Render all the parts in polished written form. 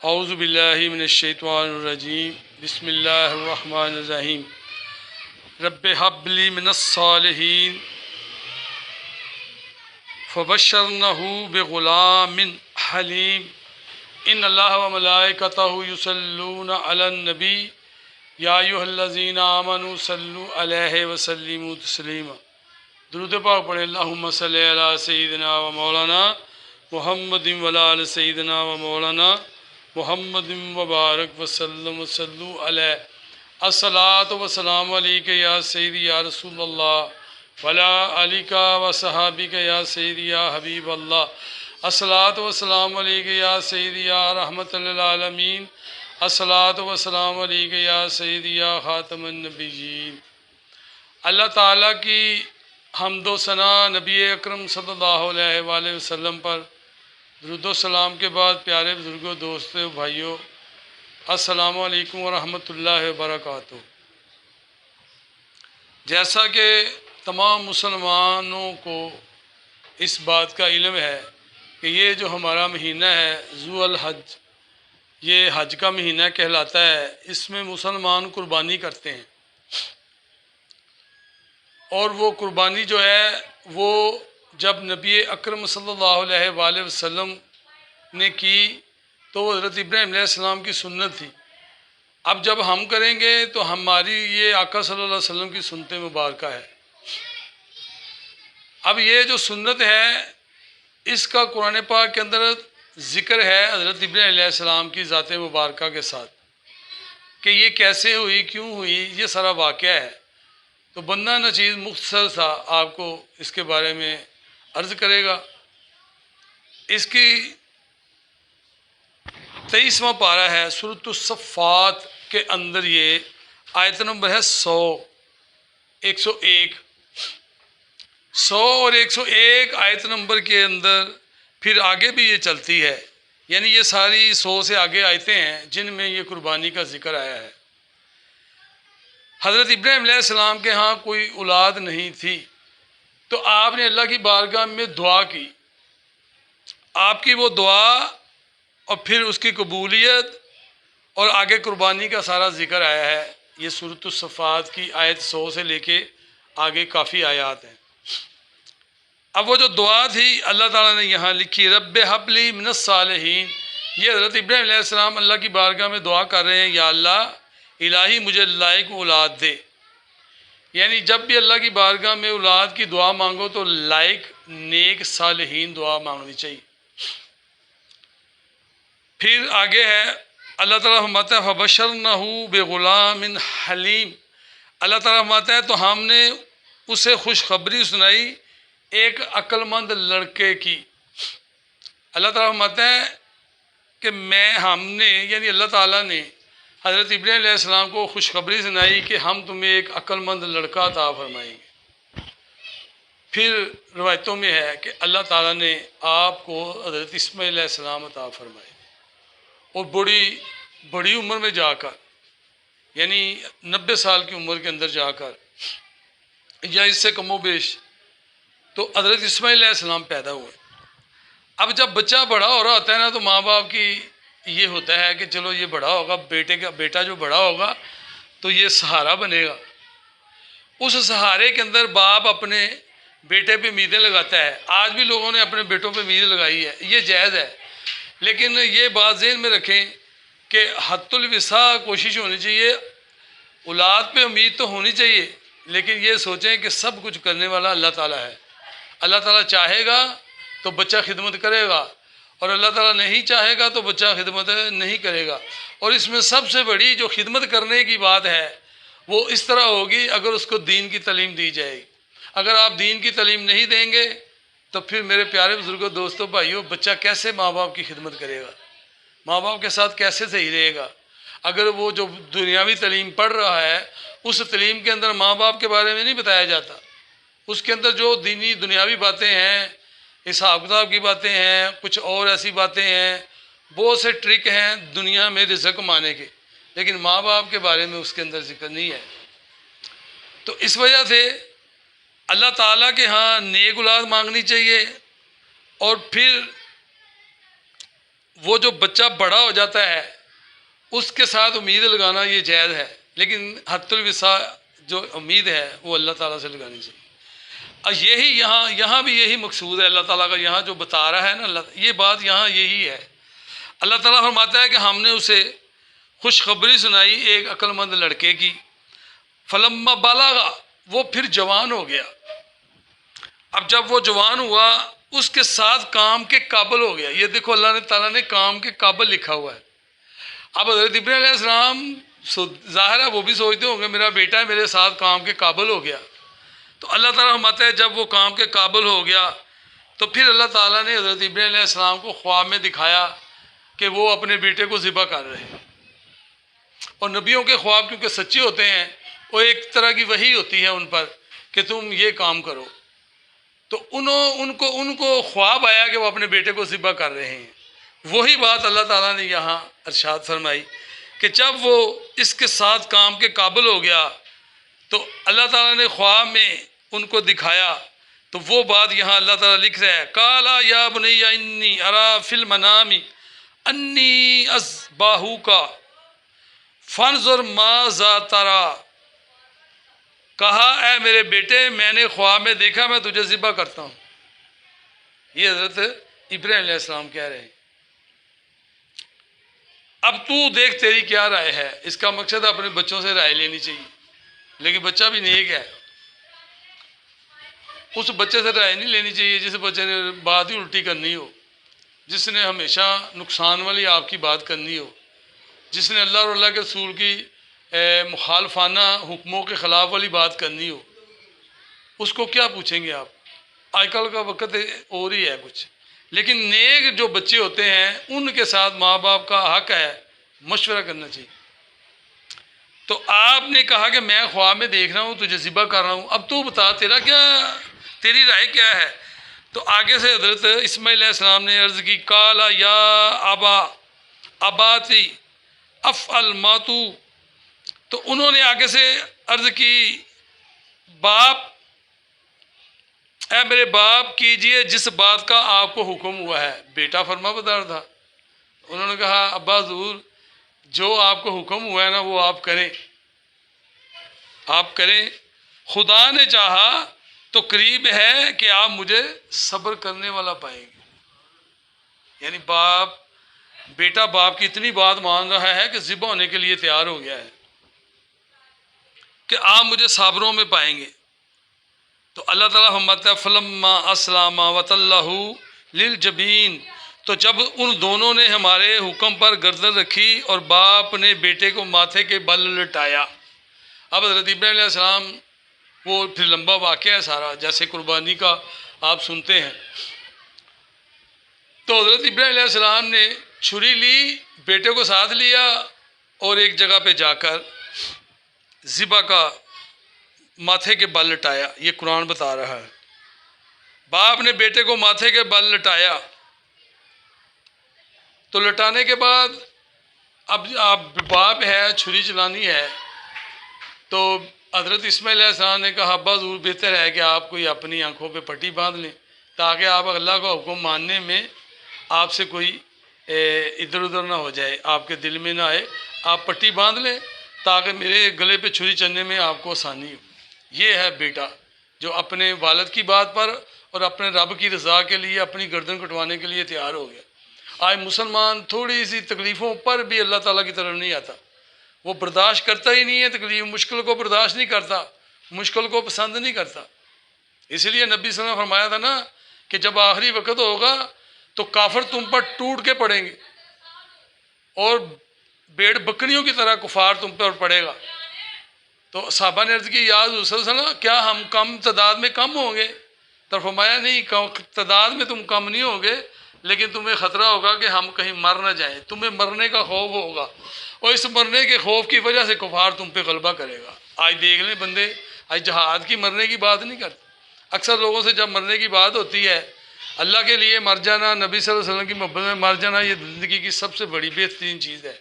اعوذ باللہ من الشیطان الرجیم بسم اللہ الرحمن الرحیم رب ہب لی من الصالحین فبشرنہ بغلام حلیم ان اللہ و ملائکتہ یصلون علی النبی یا ایھا الذین آمنوا صلوا علیہ وسلموا تسلیما۔ درود پاک پڑھیں۔ اللہم صلی علی سیدنا و مولانا محمد وعلی آل سیدنا و مولانا محمد وبارک وسلم وصلو علیہ۔ الصلاۃ والسلام علیک یا سیدی یا رسول اللہ وعلی آلک و صحابک یا سیدی یا حبیب اللہ۔ الصلاۃ والسلام علیک یا سیدی یا رحمت للعالمین۔ الصلاۃ والسلام علیک یا سیدی یا خاتم النبیین۔ اللہ تعالیٰ کی حمد و ثنا نبی اکرم صلی اللہ علیہ وآلہ وسلم پر درود و سلام کے بعد پیارے بزرگوں، دوستوں، بھائیوں، السلام علیکم ورحمۃ اللہ وبرکاتہ۔ جیسا کہ تمام مسلمانوں کو اس بات کا علم ہے کہ یہ جو ہمارا مہینہ ہے ذو الحج، یہ حج کا مہینہ کہلاتا ہے۔ اس میں مسلمان قربانی کرتے ہیں، اور وہ قربانی جو ہے وہ جب نبی اکرم صلی اللہ علیہ وآلہ وسلم نے کی تو وہ حضرت ابراہیم علیہ السلام کی سنت تھی۔ اب جب ہم کریں گے تو ہماری یہ آقا صلی اللہ علیہ وسلم کی سنت مبارکہ ہے۔ اب یہ جو سنت ہے اس کا قرآن پاک کے اندر ذکر ہے حضرت ابراہیم علیہ السلام کی ذات مبارکہ کے ساتھ کہ یہ کیسے ہوئی، کیوں ہوئی، یہ سارا واقعہ ہے۔ تو بندہ نچیز مختصر سا آپ کو اس کے بارے میں عرض کرے گا۔ اس کی 23واں پارہ ہے سورۃ الصفات کے اندر، یہ آیت نمبر ہے 101 اور 101 آیت نمبر کے اندر پھر آگے بھی یہ چلتی ہے، یعنی یہ ساری 100 سے آگے آیتیں ہیں جن میں یہ قربانی کا ذکر آیا ہے۔ حضرت ابراہیم علیہ السلام کے ہاں کوئی اولاد نہیں تھی، تو آپ نے اللہ کی بارگاہ میں دعا کی۔ آپ کی وہ دعا اور پھر اس کی قبولیت اور آگے قربانی کا سارا ذکر آیا ہے۔ یہ سورۃ الصفات کی آیت 100 سے لے کے آگے کافی آیات ہیں۔ اب وہ جو دعا تھی اللہ تعالیٰ نے یہاں لکھی، رب ہب لی من الصالحین۔ یہ حضرت ابراہیم علیہ السلام اللہ کی بارگاہ میں دعا کر رہے ہیں، یا اللہ الہی مجھے لائق اولاد دے۔ یعنی جب بھی اللہ کی بارگاہ میں اولاد کی دعا مانگو تو لائق نیک صالحین دعا مانگنی چاہیے۔ پھر آگے ہے اللہ تعالیٰ فرماتا ہے فبشرنہ بغلام حلیم۔ اللہ تعالیٰ فرماتا ہے تو ہم نے اسے خوشخبری سنائی ایک عقل مند لڑکے کی۔ اللہ تعالیٰ فرماتا ہے کہ ہم نے یعنی اللہ تعالیٰ نے حضرت ابراہیم علیہ السلام کو خوشخبری سنائی کہ ہم تمہیں ایک عقل مند لڑکا عطا فرمائیں گے۔ پھر روایتوں میں ہے کہ اللہ تعالیٰ نے آپ کو حضرت اسماعیل علیہ السلام عطا فرمائے، اور بڑی عمر میں جا کر، یعنی 90 سال کی عمر کے اندر جا کر یا اس سے کم و بیش، تو حضرت اسماعیل علیہ السلام پیدا ہوئے۔ اب جب بچہ بڑا ہو رہا ہوتا ہے نا تو ماں باپ کی یہ ہوتا ہے کہ چلو یہ بڑا ہوگا، بیٹا جو بڑا ہوگا تو یہ سہارا بنے گا۔ اس سہارے کے اندر باپ اپنے بیٹے پہ امیدیں لگاتا ہے۔ آج بھی لوگوں نے اپنے بیٹوں پہ امید لگائی ہے، یہ جائز ہے، لیکن یہ بات ذہن میں رکھیں کہ حد الوسع کوشش ہونی چاہیے۔ اولاد پہ امید تو ہونی چاہیے، لیکن یہ سوچیں کہ سب کچھ کرنے والا اللہ تعالیٰ ہے۔ اللہ تعالیٰ چاہے گا تو بچہ خدمت کرے گا، اور اللہ تعالیٰ نہیں چاہے گا تو بچہ خدمت نہیں کرے گا۔ اور اس میں سب سے بڑی جو خدمت کرنے کی بات ہے وہ اس طرح ہوگی اگر اس کو دین کی تعلیم دی جائے گی۔ اگر آپ دین کی تعلیم نہیں دیں گے تو پھر میرے پیارے بزرگوں، دوستوں، بھائیوں، بچہ کیسے ماں باپ کی خدمت کرے گا؟ ماں باپ کے ساتھ کیسے صحیح رہے گا؟ اگر وہ جو دنیاوی تعلیم پڑھ رہا ہے اس تعلیم کے اندر ماں باپ کے بارے میں نہیں بتایا جاتا، اس کے اندر جو دینی دنیاوی باتیں ہیں، حساب کتاب کی باتیں ہیں، کچھ اور ایسی باتیں ہیں، بہت سے ٹرک ہیں دنیا میں رزق کمانے کے، لیکن ماں باپ کے بارے میں اس کے اندر ذکر نہیں ہے۔ تو اس وجہ سے اللہ تعالیٰ کے ہاں نیک اولاد مانگنی چاہیے، اور پھر وہ جو بچہ بڑا ہو جاتا ہے اس کے ساتھ امید لگانا یہ جائز ہے، لیکن حت الوسع جو امید ہے وہ اللہ تعالیٰ سے لگانی چاہیے۔ اور یہی یہاں بھی یہی مقصود ہے اللہ تعالیٰ کا، یہاں جو بتا رہا ہے نا اللہ، یہ بات یہاں یہی ہے۔ اللہ تعالیٰ فرماتا ہے کہ ہم نے اسے خوشخبری سنائی ایک عقل مند لڑکے کی، فلما بلغ، وہ پھر جوان ہو گیا۔ اب جب وہ جوان ہوا اس کے ساتھ کام کے قابل ہو گیا۔ یہ دیکھو اللہ تعالیٰ نے کام کے قابل لکھا ہوا ہے۔ اب حضرت ابراہیم علیہ السلام ظاہر ہے وہ بھی سوچتے ہوں گے میرا بیٹا ہے میرے ساتھ کام کے قابل ہو گیا، تو اللہ تعالیٰ فرماتا ہے جب وہ کام کے قابل ہو گیا تو پھر اللہ تعالیٰ نے حضرت ابراہیم علیہ السلام کو خواب میں دکھایا کہ وہ اپنے بیٹے کو ذبح کر رہے ہیں۔ اور نبیوں کے خواب کیونکہ سچے ہوتے ہیں، وہ ایک طرح کی وحی ہوتی ہے ان پر کہ تم یہ کام کرو، تو ان کو خواب آیا کہ وہ اپنے بیٹے کو ذبح کر رہے ہیں۔ وہی بات اللہ تعالیٰ نے یہاں ارشاد فرمائی کہ جب وہ اس کے ساتھ کام کے قابل ہو گیا تو اللہ تعالیٰ نے خواب میں ان کو دکھایا، تو وہ بات یہاں اللہ تعالیٰ لکھ رہا ہے، قالا یا بنی انی ارا فی المنام انی اذبحک فانظر ماذا تری، کہا اے میرے بیٹے میں نے خواب میں دیکھا میں تجھے ذبح کرتا ہوں۔ یہ حضرت ابراہیم علیہ السلام کہہ رہے ہیں۔ اب تو دیکھ تیری کیا رائے ہے۔ اس کا مقصد اپنے بچوں سے رائے لینی چاہیے، لیکن بچہ بھی نیک ہے، اس بچے سے رائے نہیں لینی چاہیے جس بچے نے بات ہی الٹی کرنی ہو، جس نے ہمیشہ نقصان والی آپ کی بات کرنی ہو، جس نے اللہ اور اللہ کے رسول کی مخالفانہ حکموں کے خلاف والی بات کرنی ہو، اس کو کیا پوچھیں گے آپ؟ آج کل کا وقت اور ہی ہے کچھ۔ لیکن نیک جو بچے ہوتے ہیں ان کے ساتھ ماں باپ کا حق ہے مشورہ کرنا چاہیے۔ تو آپ نے کہا کہ میں خواب میں دیکھ رہا ہوں تجھے ذبح کر رہا ہوں، اب تو بتا تیری رائے کیا ہے؟ تو آگے سے حضرت اسماعیل علیہ السلام نے عرض کی، قالا یا اباتی افعل ما تو، تو انہوں نے آگے سے عرض کی، باپ اے میرے باپ کیجئے جس بات کا آپ کو حکم ہوا ہے۔ بیٹا فرما بردار تھا، انہوں نے کہا ابا حضور جو آپ کو حکم ہوا ہے نا وہ آپ کریں، آپ کریں، خدا نے چاہا تو قریب ہے کہ آپ مجھے صبر کرنے والا پائیں گے۔ یعنی بیٹا باپ کی اتنی بات مان رہا ہے کہ ذبح ہونے کے لیے تیار ہو گیا ہے کہ آپ مجھے صابروں میں پائیں گے۔ تو اللہ تعالیٰ فرماتا ہے فلما اسلم وتلہ للجبین، تو جب ان دونوں نے ہمارے حکم پر گردن رکھی اور باپ نے بیٹے کو ماتھے کے بل لٹایا۔ اب حضرت ابراہیم علیہ السلام وہ پھر لمبا واقعہ ہے سارا، جیسے قربانی کا آپ سنتے ہیں۔ تو حضرت ابراہیم علیہ السلام نے چھری لی، بیٹے کو ساتھ لیا اور ایک جگہ پہ جا کر ذبح کا ماتھے کے بل لٹایا۔ یہ قرآن بتا رہا ہے، باپ نے بیٹے کو ماتھے کے بل لٹایا۔ تو لٹانے کے بعد اب باپ ہے، چھری چلانی ہے، تو حضرت اسماعیل علیہ السلام نے کہا ابا حضور بہتر ہے کہ آپ کوئی اپنی آنکھوں پہ پٹی باندھ لیں تاکہ آپ اللہ کا حکم ماننے میں آپ سے کوئی ادھر ادھر نہ ہو جائے، آپ کے دل میں نہ آئے، آپ پٹی باندھ لیں تاکہ میرے گلے پہ چھری چلنے میں آپ کو آسانی ہو۔ یہ ہے بیٹا جو اپنے والد کی بات پر اور اپنے رب کی رضا کے لیے اپنی گردن کٹوانے کے لیے تیار ہو گیا۔ آج مسلمان تھوڑی سی تکلیفوں پر بھی اللہ تعالیٰ کی طرف نہیں آتا، وہ برداشت کرتا ہی نہیں ہے، تکلیف مشکل کو برداشت نہیں کرتا، مشکل کو پسند نہیں کرتا۔ اس لیے نبی صلی اللہ علیہ وسلم نے فرمایا تھا نا کہ جب آخری وقت ہوگا تو کافر تم پر ٹوٹ کے پڑیں گے اور بھیڑ بکریوں کی طرح کفار تم پر پڑے گا۔ تو صحابہ نے عرض کی یا رسول اللہ صلی اللہ علیہ وسلم کیا ہم کم تعداد میں کم ہوں گے؟ تو فرمایا نہیں، تعداد میں تم کم نہیں ہوگے، لیکن تمہیں خطرہ ہوگا کہ ہم کہیں مر نہ جائیں، تمہیں مرنے کا خوف ہوگا، اور اس مرنے کے خوف کی وجہ سے کفار تم پہ غلبہ کرے گا۔ آج دیکھ لیں بندے آج جہاد کی مرنے کی بات نہیں کرتے، اکثر لوگوں سے جب مرنے کی بات ہوتی ہے، اللہ کے لیے مر جانا، نبی صلی اللہ علیہ وسلم کی محبت میں مر جانا، یہ زندگی کی سب سے بڑی بہترین چیز ہے۔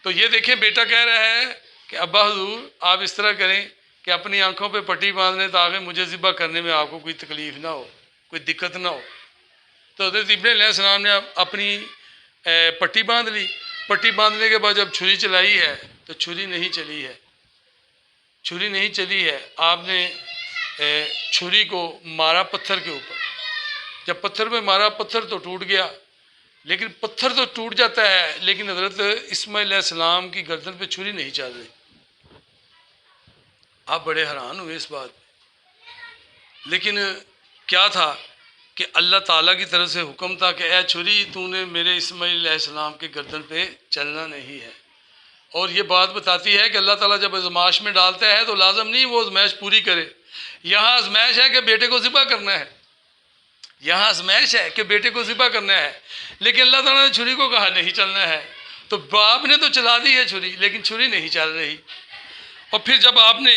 تو یہ دیکھیں بیٹا کہہ رہا ہے کہ ابا حضور آپ اس طرح کریں کہ اپنی آنکھوں پہ پٹی باندھ لیں تاکہ مجھے ذبح کرنے میں آپ کو کوئی تکلیف نہ ہو، کوئی دقت نہ ہو۔ تو حضرت ابراہیم علیہ السلام نے اپنی پٹی باندھ لی. پٹی باندھنے کے بعد جب چھری چلائی ہے تو چھری نہیں چلی ہے. چھری نہیں چلی ہے. آپ نے چھری کو مارا پتھر کے اوپر. جب پتھر میں مارا پتھر تو ٹوٹ گیا. لیکن پتھر تو ٹوٹ جاتا ہے لیکن حضرت اسماعیل علیہ السلام کی گردن پہ چھری نہیں چل رہی. آپ بڑے حیران ہوئے اس بات. لیکن کیا تھا کہ اللہ تعالیٰ کی طرف سے حکم تھا کہ اے چھری تو نے میرے اسماعیل علیہ السلام کی گردن پہ چلنا نہیں ہے. اور یہ بات بتاتی ہے کہ اللہ تعالیٰ جب آزمائش میں ڈالتا ہے تو لازم نہیں وہ آزمائش پوری کرے. یہاں آزمائش ہے کہ بیٹے کو ذبح کرنا ہے. یہاں آزمائش ہے کہ بیٹے کو ذبح کرنا ہے. لیکن اللہ تعالیٰ نے چھری کو کہا نہیں چلنا ہے. تو باپ نے تو چلا دی ہے چھری لیکن چھری نہیں چل رہی. اور پھر جب آپ نے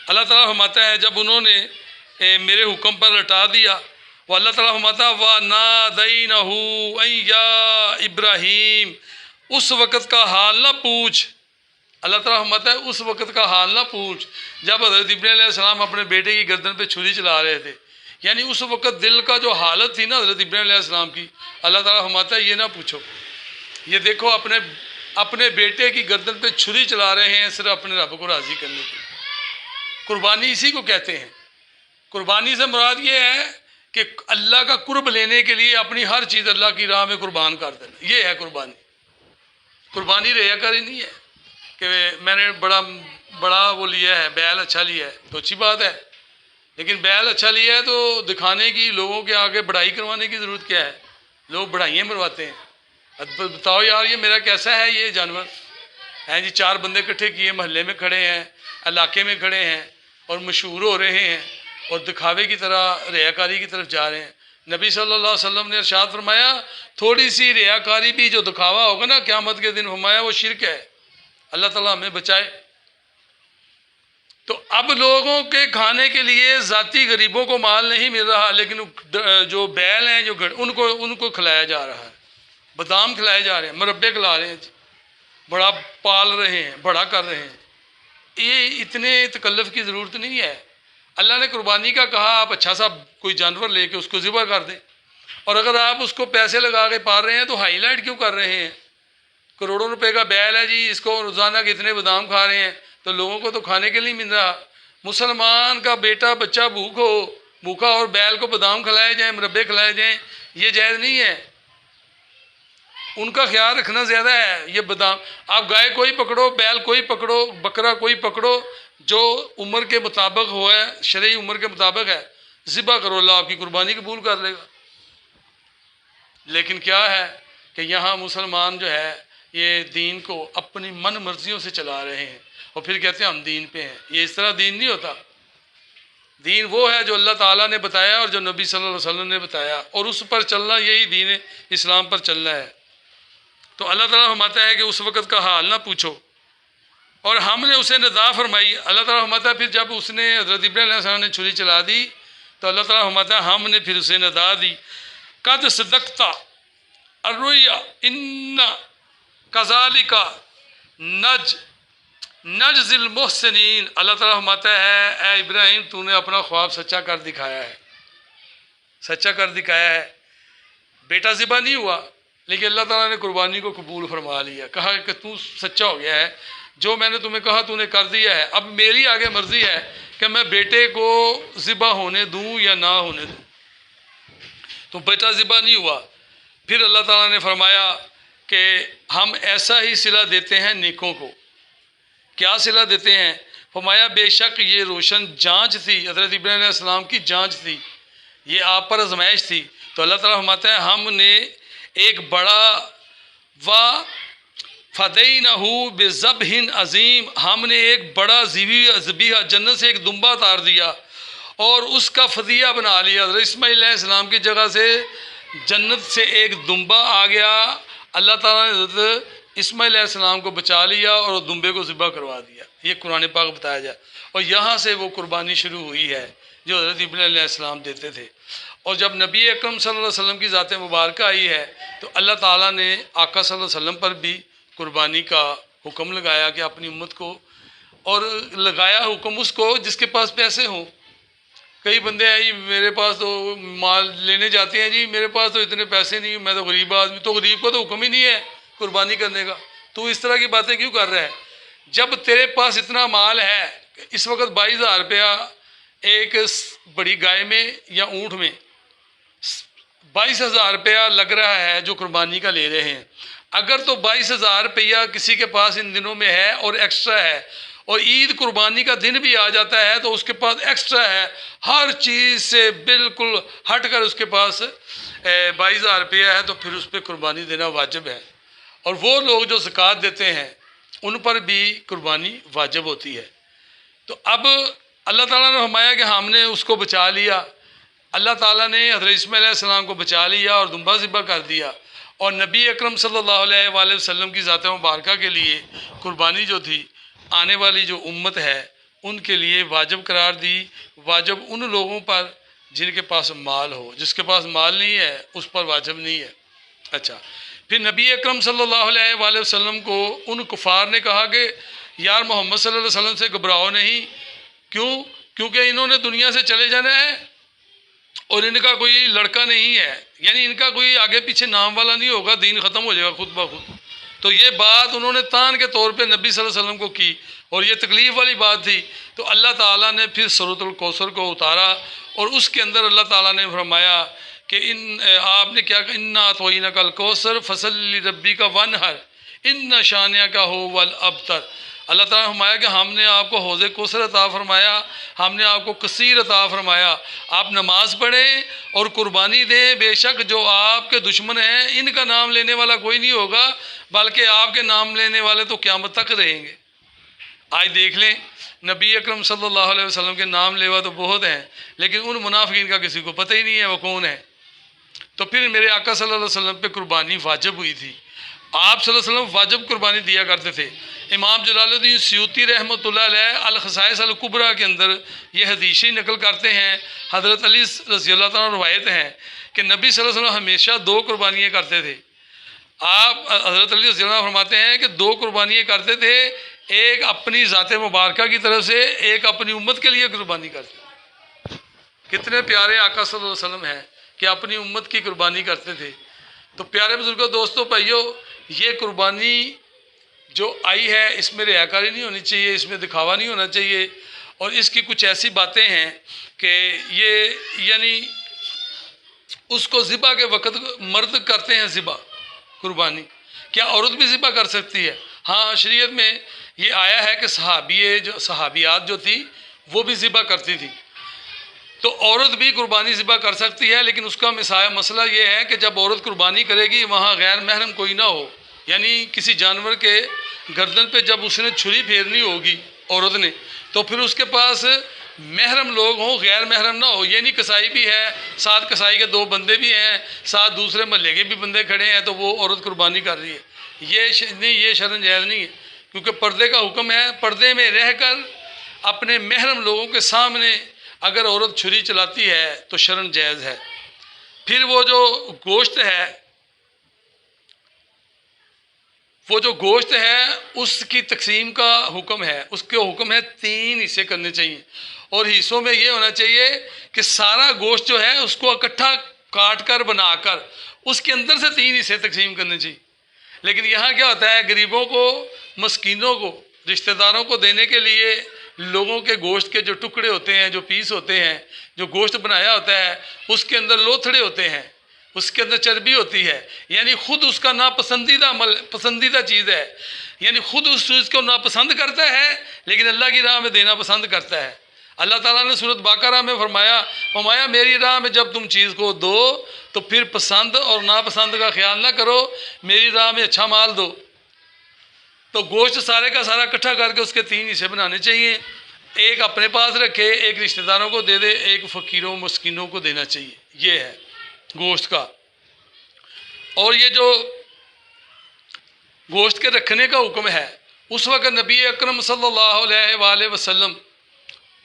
اللہ تعالیٰ فرماتا ہے جب انہوں نے میرے حکم پر لٹا دیا وہ اللہ تعالیٰ فرماتا ہے وَنَادَيْنَهُ أَن يَا إِبْرَاهِيمُ. اس وقت کا حال نہ پوچھ. اللہ تعالیٰ فرماتا ہے اس وقت کا حال نہ پوچھ جب حضرت ابراہیم علیہ السلام اپنے بیٹے کی گردن پہ چھری چلا رہے تھے. یعنی اس وقت دل کا جو حالت تھی نا حضرت ابراہیم علیہ السلام کی, اللہ تعالیٰ فرماتا ہے یہ نہ پوچھو. یہ دیکھو اپنے بیٹے کی گردن پہ چھری چلا رہے ہیں صرف اپنے رب کو راضی کرنے کے لیے. قربانی اسی کو کہتے ہیں. قربانی سے مراد یہ ہے کہ اللہ کا قرب لینے کے لیے اپنی ہر چیز اللہ کی راہ میں قربان کر دینا. یہ ہے قربانی. قربانی ریاکاری نہیں ہے کہ میں نے بڑا وہ لیا ہے, بیل اچھا لیا ہے تو اچھی بات ہے. لیکن بیل اچھا لیا ہے تو دکھانے کی, لوگوں کے آگے بڑائی کروانے کی ضرورت کیا ہے؟ لوگ بڑائیاں مرواتے ہیں. بتاؤ یار یہ میرا کیسا ہے یہ جانور ہیں جی. 4 بندے اکٹھے کیے, محلے میں کھڑے ہیں, علاقے میں کھڑے ہیں اور مشہور ہو رہے ہیں اور دکھاوے کی طرح ریاکاری کی طرف جا رہے ہیں. نبی صلی اللہ علیہ وسلم نے ارشاد فرمایا تھوڑی سی ریاکاری بھی جو دکھاوا ہوگا نا قیامت کے دن فرمایا وہ شرک ہے. اللہ تعالیٰ ہمیں بچائے. تو اب لوگوں کے کھانے کے لیے ذاتی غریبوں کو مال نہیں مل رہا لیکن جو بیل ہیں جو ان کو کھلایا جا رہا ہے. بادام کھلائے جا رہے ہیں, مربے کھلا رہے ہیں, بڑا پال رہے ہیں, بڑا کر رہے ہیں. یہ اتنے تکلف کی ضرورت نہیں ہے. اللہ نے قربانی کا کہا آپ اچھا سا کوئی جانور لے کے اس کو ذبح کر دیں. اور اگر آپ اس کو پیسے لگا کے پال رہے ہیں تو ہائی لائٹ کیوں کر رہے ہیں؟ کروڑوں روپے کا بیل ہے جی, اس کو روزانہ کتنے بادام کھا رہے ہیں تو لوگوں کو تو کھانے کے لیے مل رہا. مسلمان کا بیٹا بچہ بھوکا اور بیل کو بادام کھلائے جائیں, مربے کھلائے جائیں, یہ جائز نہیں ہے. ان کا خیال رکھنا زیادہ ہے. یہ بادام آپ گائے کوئی پکڑو, بیل کوئی پکڑو, بکرا کوئی پکڑو, جو عمر کے مطابق ہو ہے, شرعی عمر کے مطابق ہے, ذبح کرو, اللہ آپ کی قربانی قبول کر لے گا. لیکن کیا ہے کہ یہاں مسلمان جو ہے یہ دین کو اپنی من مرضیوں سے چلا رہے ہیں اور پھر کہتے ہیں ہم دین پہ ہیں. یہ اس طرح دین نہیں ہوتا. دین وہ ہے جو اللہ تعالیٰ نے بتایا اور جو نبی صلی اللہ علیہ وسلم نے بتایا, اور اس پر چلنا یہی دین اسلام پر چلنا ہے. تو اللہ تعالیٰ فرماتا ہے کہ اس وقت کا حال نہ پوچھو. اور ہم نے اسے ندا فرمائی. اللہ تعالیٰ فرماتا ہے پھر جب اس نے حضرت ابراہیم علیہ السلام نے چھری چلا دی تو اللہ تعالیٰ فرماتا ہے ہم نے پھر اسے ندا دی. قد صدقتا الرؤیا ان کذالک نجزی المحسنین. اللہ تعالیٰ فرماتا ہے اے ابراہیم تو نے اپنا خواب سچا کر دکھایا ہے, سچا کر دکھایا ہے. بیٹا ذبح نہیں ہوا لیکن اللہ تعالیٰ نے قربانی کو قبول فرما لیا. کہا کہ تو سچا ہو گیا ہے, جو میں نے تمہیں کہا تو نے کر دیا ہے. اب میری آگے مرضی ہے کہ میں بیٹے کو ذبح ہونے دوں یا نہ ہونے دوں. تو بیٹا ذبح نہیں ہوا. پھر اللہ تعالیٰ نے فرمایا کہ ہم ایسا ہی صلہ دیتے ہیں نیکوں کو. کیا صلہ دیتے ہیں؟ فرمایا بے شک یہ روشن جانچ تھی, حضرت ابراہیم علیہ السلام کی جانچ تھی, یہ آپ پر آزمائش تھی. تو اللہ تعالیٰ فرماتا ہے ہم نے ایک بڑا فَدَيْنَهُ بِذَبْحٍ عظیم, ہم نے ایک بڑا ذبیحہ جنت سے ایک دمبا اتار دیا اور اس کا فدیہ بنا لیا. حضرت اسماعیل علیہ السلام کی جگہ سے جنت سے ایک دمبا آ گیا. اللہ تعالیٰ نے حضرت اسماعیل علیہ السلام کو بچا لیا اور دمبے کو ذبح کروا دیا. یہ قرآن پاک بتایا جائے. اور یہاں سے وہ قربانی شروع ہوئی ہے جو حضرت ابراہیم علیہ السلام دیتے تھے. اور جب نبی اکرم صلی اللہ علیہ وسلم کی ذات مبارکہ آئی ہے تو اللہ تعالیٰ نے آقا صلی اللہ علیہ وسلم پر بھی قربانی کا حکم لگایا کہ اپنی امت کو, اور لگایا حکم اس کو جس کے پاس پیسے ہوں. کئی بندے ہیں جی میرے پاس تو مال لینے جاتے ہیں جی میرے پاس تو اتنے پیسے نہیں، میں تو غریب آدمی، تو غریب کو تو حکم ہی نہیں ہے قربانی کرنے کا، تو اس طرح کی باتیں کیوں کر رہا ہے؟ جب تیرے پاس اتنا مال ہے، اس وقت 22,000 روپیہ ایک بڑی گائے میں یا اونٹ میں 22,000 روپیہ لگ رہا ہے جو قربانی کا لے رہے ہیں، اگر تو 22,000 روپیہ کسی کے پاس ان دنوں میں ہے اور ایکسٹرا ہے، اور عید قربانی کا دن بھی آ جاتا ہے تو اس کے پاس ایکسٹرا ہے، ہر چیز سے بالکل ہٹ کر اس کے پاس 22,000 روپیہ ہے، تو پھر اس پہ قربانی دینا واجب ہے۔ اور وہ لوگ جو زکوٰۃ دیتے ہیں ان پر بھی قربانی واجب ہوتی ہے۔ تو اب اللہ تعالیٰ نے فرمایا کہ ہم نے اس کو بچا لیا، اللہ تعالیٰ نے حضرت اسماعیل علیہ السلام کو بچا لیا اور دمبا ذبح کر دیا، اور نبی اکرم صلی اللہ علیہ وآلہ وسلم کی ذات مبارکہ کے لیے قربانی جو تھی آنے والی جو امت ہے ان کے لیے واجب قرار دی۔ واجب ان لوگوں پر جن کے پاس مال ہو، جس کے پاس مال نہیں ہے اس پر واجب نہیں ہے۔ اچھا، پھر نبی اکرم صلی اللہ علیہ وآلہ وسلم کو ان کفار نے کہا کہ یار محمد صلی اللہ علیہ وسلم سے گھبراؤ نہیں، کیوں؟ کیونکہ انہوں نے دنیا سے چلے جانا ہے اور ان کا کوئی لڑکا نہیں ہے، یعنی ان کا کوئی آگے پیچھے نام والا نہیں ہوگا، دین ختم ہو جائے گا خود بخود۔ تو یہ بات انہوں نے تان کے طور پہ نبی صلی اللہ علیہ وسلم کو کی، اور یہ تکلیف والی بات تھی، تو اللہ تعالیٰ نے پھر سورۃ الکوثر کو اتارا، اور اس کے اندر اللہ تعالیٰ نے فرمایا کہ آپ نے کیا کہ انا اعطیناک الکوثر فصلی لربک وانحر ان شانئک ھو الابتر۔ اللہ تعالیٰ نے فرمایا کہ ہم نے آپ کو حوض کوثر عطا فرمایا، ہم نے آپ کو کثیر عطا فرمایا، آپ نماز پڑھیں اور قربانی دیں، بے شک جو آپ کے دشمن ہیں ان کا نام لینے والا کوئی نہیں ہوگا، بلکہ آپ کے نام لینے والے تو قیامت تک رہیں گے۔ آج دیکھ لیں نبی اکرم صلی اللہ علیہ وسلم کے نام لیوا تو بہت ہیں، لیکن ان منافقین کا کسی کو پتہ ہی نہیں ہے وہ کون ہے۔ تو پھر میرے آقا صلی اللہ علیہ وسلم پہ قربانی واجب ہوئی تھی، آپ صلی اللہ علیہ وسلم واجب قربانی دیا کرتے تھے۔ امام جلال الدین سیوطی رحمۃ اللہ علیہ الخصائص الکبریٰ کے اندر یہ حدیث نقل کرتے ہیں، حضرت علی رضی اللہ تعالیٰ روایت ہیں کہ نبی صلی اللہ علیہ وسلم ہمیشہ 2 قربانیاں کرتے تھے۔ آپ حضرت علی رضی اللہ عنہ فرماتے ہیں کہ 2 قربانیاں کرتے تھے، ایک اپنی ذات مبارکہ کی طرف سے، ایک اپنی امت کے لیے قربانی کرتے تھے۔ کتنے پیارے آقا صلی اللہ علیہ وسلم ہیں کہ اپنی امت کی قربانی کرتے تھے۔ تو پیارے بزرگوں، دوستوں، بھائیوں، یہ قربانی جو آئی ہے اس میں ریاکاری نہیں ہونی چاہیے، اس میں دکھاوا نہیں ہونا چاہیے، اور اس کی کچھ ایسی باتیں ہیں کہ یہ یعنی اس کو ذبح کے وقت مرد کرتے ہیں ذبح قربانی، کیا عورت بھی ذبح کر سکتی ہے؟ ہاں، شریعت میں یہ آیا ہے کہ صحابیات جو تھی وہ بھی ذبح کرتی تھی، تو عورت بھی قربانی ذبح کر سکتی ہے، لیکن اس کا مسئلہ یہ ہے کہ جب عورت قربانی کرے گی وہاں غیر محرم کوئی نہ ہو، یعنی کسی جانور کے گردن پہ جب اس نے چھری پھیرنی ہوگی عورت نے، تو پھر اس کے پاس محرم لوگ ہوں، غیر محرم نہ ہو، یعنی کسائی بھی ہے، ساتھ کسائی کے 2 بندے بھی ہیں، ساتھ دوسرے محلے کے بھی بندے کھڑے ہیں، تو وہ عورت قربانی کر رہی ہے، یہ شرعاً جائز نہیں ہے، کیونکہ پردے کا حکم ہے، پردے میں رہ کر اپنے محرم لوگوں کے سامنے اگر عورت چھری چلاتی ہے تو شرعاً جائز ہے۔ پھر وہ جو گوشت ہے اس کی تقسیم کا حکم ہے، اس کے حکم ہے 3 حصے کرنے چاہیے، اور حصوں میں یہ ہونا چاہیے کہ سارا گوشت جو ہے اس کو اکٹھا کاٹ کر بنا کر اس کے اندر سے 3 حصے تقسیم کرنے چاہیے۔ لیکن یہاں کیا ہوتا ہے، غریبوں کو، مسکینوں کو، رشتہ داروں کو دینے کے لیے لوگوں کے گوشت کے جو ٹکڑے ہوتے ہیں، جو پیس ہوتے ہیں، جو گوشت بنایا ہوتا ہے اس کے اندر لوتھڑے ہوتے ہیں، اس کے اندر چربی ہوتی ہے، یعنی خود اس کا پسندیدہ چیز ہے، یعنی خود اس چیز کو ناپسند کرتا ہے لیکن اللہ کی راہ میں دینا پسند کرتا ہے۔ اللہ تعالیٰ نے سورۃ بقرہ میں فرمایا میری راہ میں جب تم چیز کو دو تو پھر پسند اور ناپسند کا خیال نہ کرو، میری راہ میں اچھا مال دو۔ تو گوشت سارے کا سارا اکٹھا کر کے اس کے 3 حصے بنانے چاہیے، ایک اپنے پاس رکھے، ایک رشتہ داروں کو دے دے، ایک فقیروں مسکینوں کو دینا چاہیے، یہ ہے گوشت کا۔ اور یہ جو گوشت کے رکھنے کا حکم ہے، اس وقت نبی اکرم صلی اللہ علیہ وآلہ وسلم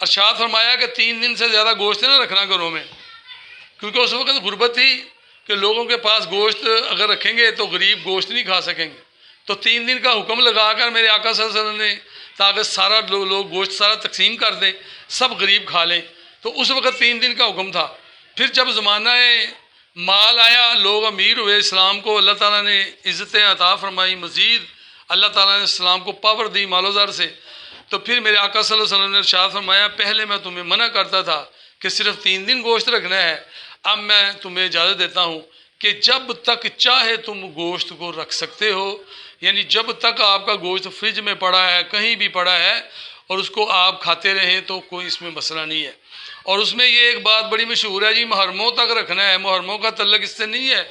ارشاد فرمایا کہ 3 دن سے زیادہ گوشت نہ رکھنا گھروں میں، کیونکہ اس وقت غربت تھی کہ لوگوں کے پاس گوشت اگر رکھیں گے تو غریب گوشت نہیں کھا سکیں گے، تو 3 دن کا حکم لگا کر میرے آقا صلی اللہ علیہ وسلم نے، تاکہ سارا لوگ گوشت سارا تقسیم کر دیں، سب غریب کھا لیں، تو اس وقت 3 دن کا حکم تھا۔ پھر جب زمانہ مال آیا، لوگ امیر ہوئے، اسلام کو اللہ تعالیٰ نے عزتیں عطا فرمائی، مزید اللہ تعالیٰ نے اسلام کو پاور دی مال و زر سے، تو پھر میرے آقا صلی اللہ علیہ وسلم نے ارشاد فرمایا پہلے میں تمہیں منع کرتا تھا کہ صرف 3 دن گوشت رکھنا ہے، اب میں تمہیں اجازت دیتا ہوں کہ جب تک چاہے تم گوشت کو رکھ سکتے ہو، یعنی جب تک آپ کا گوشت فریج میں پڑا ہے، کہیں بھی پڑا ہے، اور اس کو آپ کھاتے رہیں تو کوئی اس میں مسئلہ نہیں ہے۔ اور اس میں یہ ایک بات بڑی مشہور ہے جی، محرموں تک رکھنا ہے، محرموں کا تعلق اس سے نہیں ہے،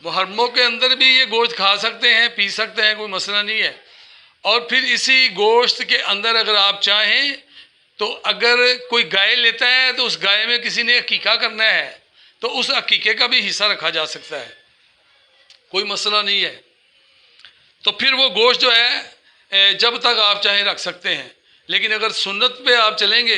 محرموں کے اندر بھی یہ گوشت کھا سکتے ہیں، پی سکتے ہیں، کوئی مسئلہ نہیں ہے۔ اور پھر اسی گوشت کے اندر اگر آپ چاہیں تو اگر کوئی گائے لیتا ہے تو اس گائے میں کسی نے عقیقہ کرنا ہے تو اس عقیقے کا بھی حصہ رکھا جا سکتا ہے، کوئی مسئلہ نہیں ہے۔ تو پھر وہ گوشت جو ہے جب تک آپ چاہیں رکھ سکتے ہیں، لیکن اگر سنت پہ آپ چلیں گے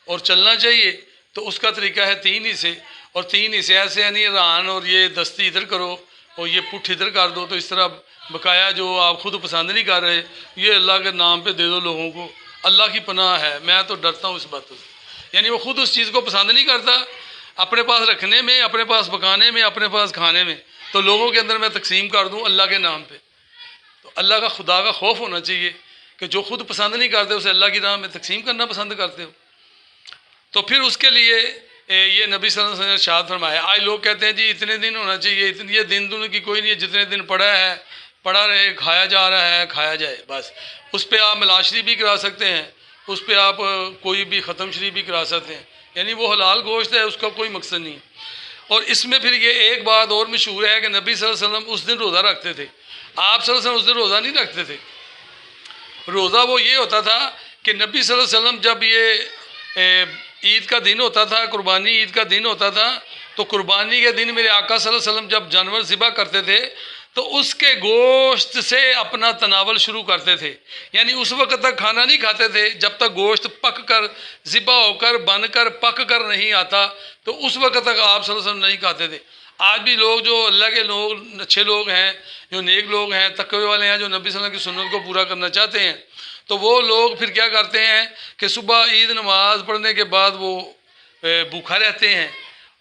اور چلنا چاہیے تو اس کا طریقہ ہے 3 حصے، اور 3 حصے ایسے یعنی ران اور یہ دستی ادھر کرو اور یہ پٹھ ادھر کر دو، تو اس طرح بقایا جو آپ خود پسند نہیں کر رہے یہ اللہ کے نام پہ دے دو لوگوں کو، اللہ کی پناہ ہے، میں تو ڈرتا ہوں اس بات سے، یعنی وہ خود اس چیز کو پسند نہیں کرتا، اپنے پاس رکھنے میں، اپنے پاس پکانے میں، اپنے پاس کھانے میں، تو لوگوں کے اندر میں تقسیم کر دوں اللہ کے نام پہ۔ تو اللہ کا خدا کا خوف ہونا چاہیے کہ جو خود پسند نہیں کرتے اسے اللہ کی راہ میں تقسیم کرنا پسند کرتے ہو۔ تو پھر اس کے لیے یہ نبی صلی اللہ علیہ وسلم نے ارشاد فرمایا۔ آج لوگ کہتے ہیں جی اتنے دن ہونا چاہیے، یہ دن دن کی کوئی نہیں ہے، جتنے دن پڑا ہے پڑا رہے، کھایا جا رہا ہے کھایا جائے بس۔ اس پہ آپ ملاد شریف بھی کرا سکتے ہیں، اس پہ آپ کوئی بھی ختم شریف بھی کرا سکتے ہیں، یعنی وہ حلال گوشت ہے، اس کا کوئی مقصد نہیں۔ اور اس میں پھر یہ ایک بات اور مشہور ہے کہ نبی صلی اللہ علیہ وسلم اس دن روزہ رکھتے تھے، آپ صلی اللہ علیہ وسلم اس دن روزہ نہیں رکھتے تھے۔ روزہ وہ یہ ہوتا تھا کہ نبی صلی اللہ علیہ وسلم جب یہ عید کا دن ہوتا تھا، قربانی عید کا دن ہوتا تھا، تو قربانی کے دن میرے آقا صلی اللہ علیہ وسلم جب جانور ذبح کرتے تھے تو اس کے گوشت سے اپنا تناول شروع کرتے تھے، یعنی اس وقت تک کھانا نہیں کھاتے تھے جب تک گوشت پک کر ذبح ہو کر بن کر پک کر نہیں آتا، تو اس وقت تک آپ صلی اللہ علیہ وسلم نہیں کھاتے تھے۔ آج بھی لوگ جو اللہ کے لوگ اچھے لوگ ہیں، جو نیک لوگ ہیں، تقوی والے ہیں، جو نبی صلی اللہ علیہ وسلم کی سنت کو پورا کرنا چاہتے ہیں، تو وہ لوگ پھر کیا کرتے ہیں کہ صبح عید نماز پڑھنے کے بعد وہ بھوکھا رہتے ہیں،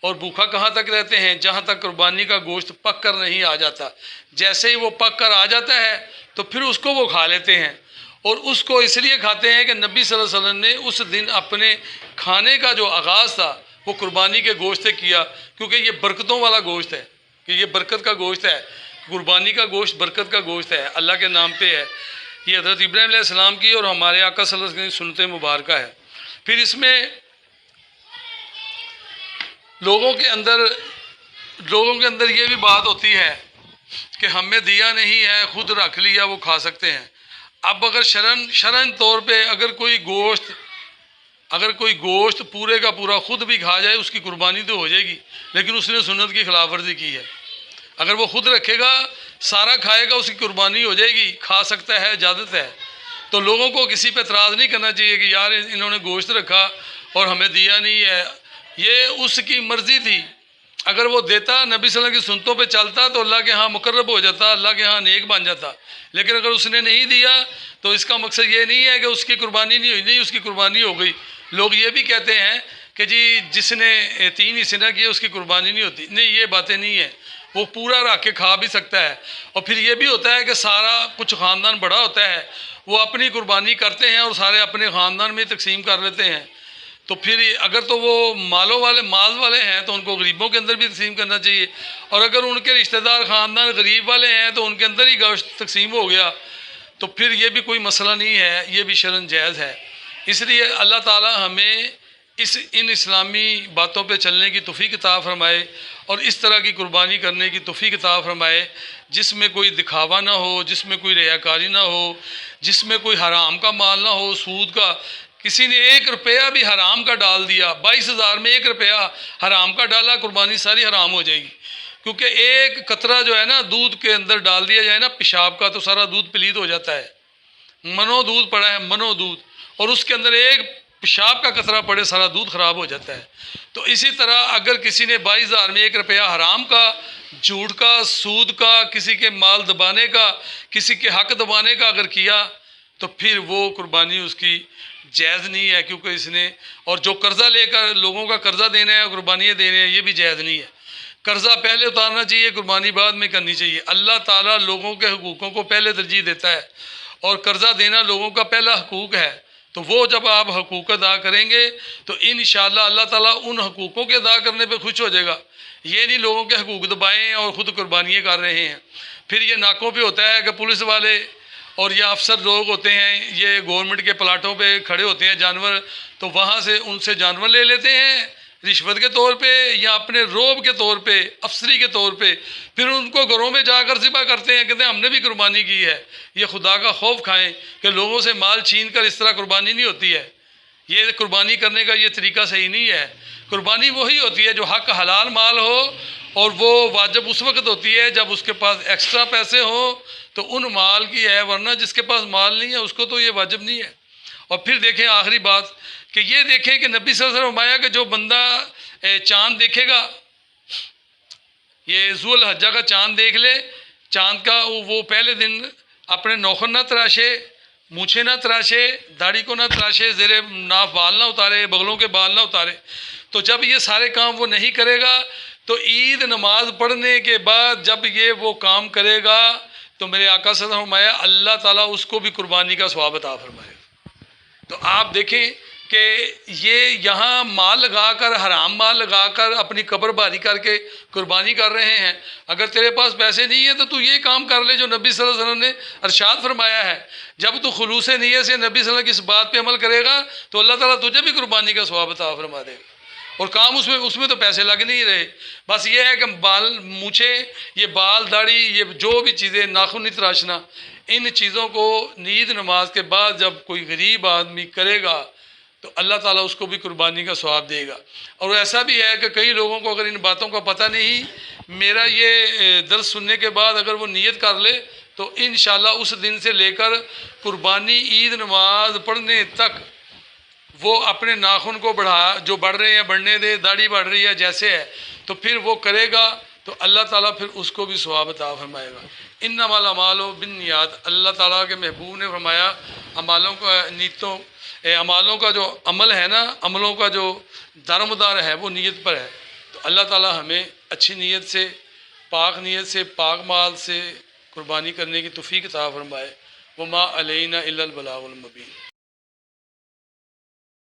اور بھوکھا کہاں تک رہتے ہیں؟ جہاں تک قربانی کا گوشت پک کر نہیں آ جاتا۔ جیسے ہی وہ پک کر آ جاتا ہے تو پھر اس کو وہ کھا لیتے ہیں، اور اس کو اس لیے کھاتے ہیں کہ نبی صلی اللہ علیہ وسلم نے اس دن اپنے کھانے کا جو آغاز تھا وہ قربانی کے گوشت سے کیا، کیونکہ یہ برکتوں والا گوشت ہے، کہ یہ برکت کا گوشت ہے، قربانی کا گوشت برکت کا گوشت ہے، اللہ کے نام پہ ہے۔ یہ حضرت ابراہیم علیہ السلام کی اور ہمارے آقا صلی اللہ علیہ وسلم کی سنت مبارکہ ہے۔ پھر اس میں لوگوں کے اندر یہ بھی بات ہوتی ہے کہ ہمیں دیا نہیں ہے، خود رکھ لیا، وہ کھا سکتے ہیں۔ اب اگر شرعن طور پہ اگر کوئی گوشت پورے کا پورا خود بھی کھا جائے، اس کی قربانی تو ہو جائے گی، لیکن اس نے سنت کی خلاف ورزی کی ہے۔ اگر وہ خود رکھے گا، سارا کھائے گا، اس کی قربانی ہو جائے گی، کھا سکتا ہے، اجازت ہے۔ تو لوگوں کو کسی پہ اعتراض نہیں کرنا چاہیے کہ یار انہوں نے گوشت رکھا اور ہمیں دیا نہیں ہے، یہ اس کی مرضی تھی۔ اگر وہ دیتا، نبی صلی اللہ علیہ وسلم کی سنتوں پہ چلتا تو اللہ کے ہاں مقرب ہو جاتا، اللہ کے ہاں نیک بن جاتا، لیکن اگر اس نے نہیں دیا تو اس کا مقصد یہ نہیں ہے کہ اس کی قربانی نہیں ہوئی، نہیں، اس کی قربانی ہو گئی۔ لوگ یہ بھی کہتے ہیں کہ جی جس نے 3 حصے نہ کیے اس کی قربانی نہیں ہوتی، نہیں، یہ باتیں نہیں ہیں، وہ پورا رکھ کے کھا بھی سکتا ہے۔ اور پھر یہ بھی ہوتا ہے کہ سارا کچھ خاندان بڑا ہوتا ہے، وہ اپنی قربانی کرتے ہیں اور سارے اپنے خاندان میں تقسیم کر لیتے ہیں، تو پھر اگر تو وہ مال والے ہیں تو ان کو غریبوں کے اندر بھی تقسیم کرنا چاہیے، اور اگر ان کے رشتہ دار خاندان غریب والے ہیں تو ان کے اندر ہی گوشت تقسیم ہو گیا، تو پھر یہ بھی کوئی مسئلہ نہیں ہے، یہ بھی شرعاً جائز ہے۔ اس لیے اللہ تعالی ہمیں ان اسلامی باتوں پہ چلنے کی توفیق عطا فرمائے، اور اس طرح کی قربانی کرنے کی توفیق عطا فرمائے جس میں کوئی دکھاوا نہ ہو، جس میں کوئی ریاکاری نہ ہو، جس میں کوئی حرام کا مال نہ ہو، سود کا۔ کسی نے 1 روپیہ بھی حرام کا ڈال دیا، 22,000 میں 1 روپیہ حرام کا ڈالا، قربانی ساری حرام ہو جائے گی، کیونکہ ایک قطرہ جو ہے نا دودھ کے اندر ڈال دیا جائے نا پیشاب کا، تو سارا دودھ پلید ہو جاتا ہے۔ منو دودھ پڑا ہے، منو دودھ، اور اس کے اندر ایک پیشاب کا قطرہ پڑے، سارا دودھ خراب ہو جاتا ہے۔ تو اسی طرح اگر کسی نے 22,000 میں 1 روپیہ حرام کا، جھوٹ کا، سود کا، کسی کے مال دبانے کا، کسی کے حق دبانے کا اگر کیا تو پھر وہ قربانی اس کی جائز نہیں ہے، کیونکہ اس نے، اور جو قرضہ لے کر لوگوں کا قرضہ دینا ہے، قربانیاں دینے ہیں، یہ بھی جائز نہیں ہے۔ قرضہ پہلے اتارنا چاہیے، قربانی بعد میں کرنی چاہیے۔ اللہ تعالیٰ لوگوں کے حقوقوں کو پہلے ترجیح دیتا ہے، اور قرضہ دینا لوگوں کا پہلا حقوق ہے۔ تو وہ جب آپ حقوق ادا کریں گے تو انشاءاللہ اللہ تعالیٰ ان حقوقوں کے ادا کرنے پہ خوش ہو جائے گا۔ یہ نہیں لوگوں کے حقوق دبائیں اور خود قربانیاں کر رہے ہیں۔ پھر یہ ناکوں پہ ہوتا ہے کہ پولیس والے اور یا افسر لوگ ہوتے ہیں، یہ گورنمنٹ کے پلاٹوں پہ کھڑے ہوتے ہیں جانور، تو وہاں سے ان سے جانور لے لیتے ہیں رشوت کے طور پہ یا اپنے روب کے طور پہ، افسری کے طور پہ، پھر ان کو گھروں میں جا کر ذبح کرتے ہیں، کہتے ہیں ہم نے بھی قربانی کی ہے۔ یہ خدا کا خوف کھائیں کہ لوگوں سے مال چھین کر اس طرح قربانی نہیں ہوتی ہے۔ یہ قربانی کرنے کا یہ طریقہ صحیح نہیں ہے۔ قربانی وہی ہوتی ہے جو حق حلال مال ہو، اور وہ واجب اس وقت ہوتی ہے جب اس کے پاس ایکسٹرا پیسے ہوں تو ان مال کی ہے، ورنہ جس کے پاس مال نہیں ہے اس کو تو یہ واجب نہیں ہے۔ اور پھر دیکھیں آخری بات کہ یہ دیکھیں کہ نبی صلی اللہ علیہ وسلم فرمایا کہ جو بندہ چاند دیکھے گا، یہ ذو الحجہ کا چاند دیکھ لے، چاند کا وہ پہلے دن اپنے نوخن نہ تراشے، مونچھیں نہ تراشے، داڑھی کو نہ تراشے، زیر ناف بال نہ اتارے، بغلوں کے بال نہ اتارے۔ تو جب یہ سارے کام وہ نہیں کرے گا تو عید نماز پڑھنے کے بعد جب یہ وہ کام کرے گا تو میرے آقا صلی اللہ علیہ وسلم فرمایا اللہ تعالیٰ اس کو بھی قربانی کا ثواب عطا فرمائے گا۔ تو آپ دیکھیں کہ یہ یہاں مال لگا کر، حرام مال لگا کر اپنی قبر بھاری کر کے قربانی کر رہے ہیں۔ اگر تیرے پاس پیسے نہیں ہیں تو یہ کام کر لے جو نبی صلی اللہ علیہ وسلم نے ارشاد فرمایا ہے۔ جب تو خلوص نیت سے نبی صلی اللہ علیہ وسلم کی اس بات پہ عمل کرے گا تو اللہ تعالیٰ تجھے بھی قربانی کا ثواب عطا فرما دے گا۔ اور کام اس میں تو پیسے لگ نہیں رہے، بس یہ ہے کہ بال مونچھے، یہ بال داڑھی، یہ جو بھی چیزیں، ناخن نہیں تراشنا، ان چیزوں کو عید نماز کے بعد جب کوئی غریب آدمی کرے گا تو اللہ تعالیٰ اس کو بھی قربانی کا ثواب دے گا۔ اور ایسا بھی ہے کہ کئی لوگوں کو اگر ان باتوں کا پتہ نہیں، میرا یہ درس سننے کے بعد اگر وہ نیت کر لے تو انشاءاللہ اس دن سے لے کر قربانی عید نماز پڑھنے تک وہ اپنے ناخن کو جو بڑھ رہے ہیں بڑھنے دے، داڑھی بڑھ رہی ہے جیسے ہے، تو پھر وہ کرے گا تو اللہ تعالیٰ پھر اس کو بھی ثواب عطا فرمائے گا۔ انما الاعمال بالنیات، اللہ تعالیٰ کے محبوب نے فرمایا اعمالوں کا جو عمل ہے نا، عملوں کا جو دارمدار ہے وہ نیت پر ہے۔ تو اللہ تعالیٰ ہمیں اچھی نیت سے، پاک نیت سے، پاک مال سے قربانی کرنے کی توفیق عطا فرمائے۔ وما علینا الا البلاغ المبین۔